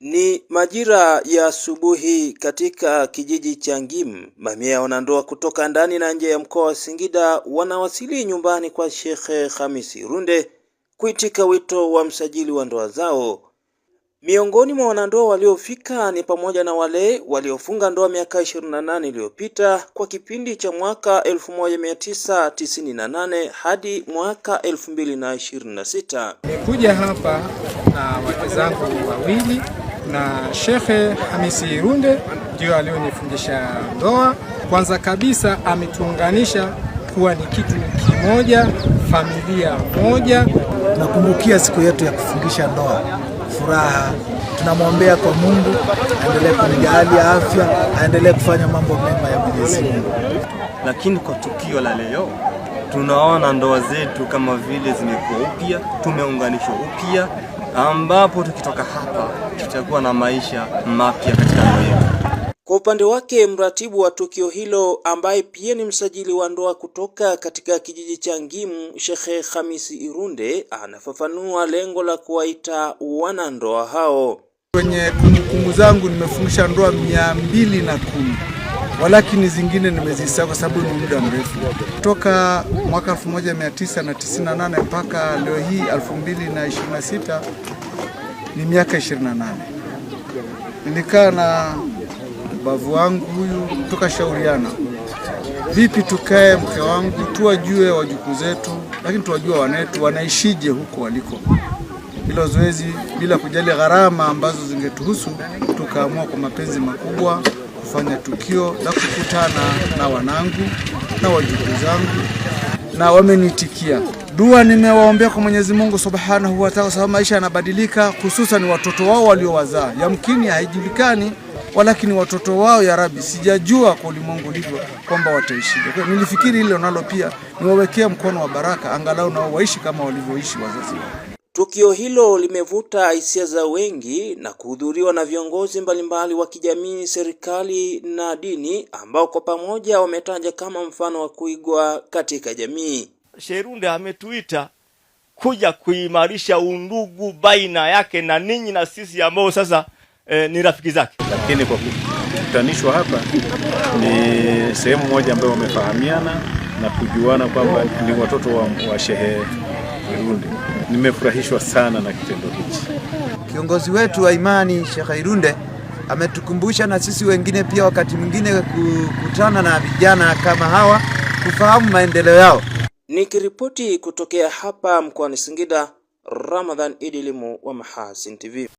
Ni majira ya asubuhi katika kijiji cha Ngim. Mamia ya wanandoa kutoka ndani na nje ya mkoa wa Singida wanawasili nyumbani kwa Sheikh Khamis Irunde kuitika wito wa msajili wa ndoa zao. Miongoni mwa wanandoa waliofika ni pamoja na wale waliofunga ndoa miaka 28 iliyopita kwa kipindi cha mwaka 1998 hadi mwaka 2026. Nimekuja hapa na wake zangu wawili na Sheikh Khamis Irunde ndio alionifundisha ndoa. Kwanza kabisa ametuunganisha kuwa ni kitu kimoja, familia moja. Nakumbukia siku yetu ya kufungisha ndoa, furaha. Tunamwombea kwa Mungu aendelee kunijalia afya, aendelee kufanya mambo mema ya Mwenyezi Mungu. Lakini kwa tukio la leo tunaona ndoa zetu kama vile zimekuwa upya, tumeunganishwa upya, ambapo tukitoka hapa tutakuwa na maisha mapya katika ndoa yetu. Kwa upande wake mratibu wa tukio hilo ambaye pia ni msajili wa ndoa kutoka katika kijiji cha Ngim, Sheikh Khamis Irunde, anafafanua lengo la kuwaita wanandoa hao. Kwenye kumbukumbu zangu nimefungisha ndoa 210, walakini zingine nimezisahau kwa sababu ni muda mrefu. Toka mwaka 1998 mpaka leo hii 2026 ni miaka 28. Nilikaa na bavu wangu huyu tukashauriana, vipi tukae mke wangu tuwajue wajukuu zetu, lakini tuwajue wanetu wanaishije huko waliko. Hilo zoezi bila kujali gharama ambazo zingetuhusu, tukaamua kwa mapenzi makubwa kufanya tukio la kukutana na wanangu na wajukuu zangu, na wamenitikia. Dua nimewaombea kwa Mwenyezi Mungu Subhanahu wa Ta'ala, sababu maisha yanabadilika, hususan watoto wao waliowazaa. Yamkini haijulikani, walakini watoto wao ya Rabbi, sijajua kwa ulimwengu livyo kwamba wataishi. Nilifikiri hilo nalo pia niwawekea mkono wa baraka, angalau nao waishi kama walivyoishi wazazi wao. Tukio hilo limevuta hisia za wengi na kuhudhuriwa na viongozi mbalimbali wa kijamii, serikali na dini, ambao kwa pamoja wametaja kama mfano wa kuigwa katika jamii. Sheikh Irunde ametuita kuja kuimarisha undugu baina yake na ninyi na sisi ambao sasa ni rafiki zake. Lakini kwa kukutanishwa hapa ni sehemu moja ambayo wamefahamiana na kujuana kwamba ni watoto wa Sheikh Irunde. Nimefurahishwa sana na kitendo hichi. Kiongozi wetu wa imani Sheikh Irunde ametukumbusha na sisi wengine pia wakati mwingine kukutana na vijana kama hawa kufahamu maendeleo yao. Nikiripoti kutokea hapa mkoani Singida, Ramadhan Idilimu wa Mahasin TV.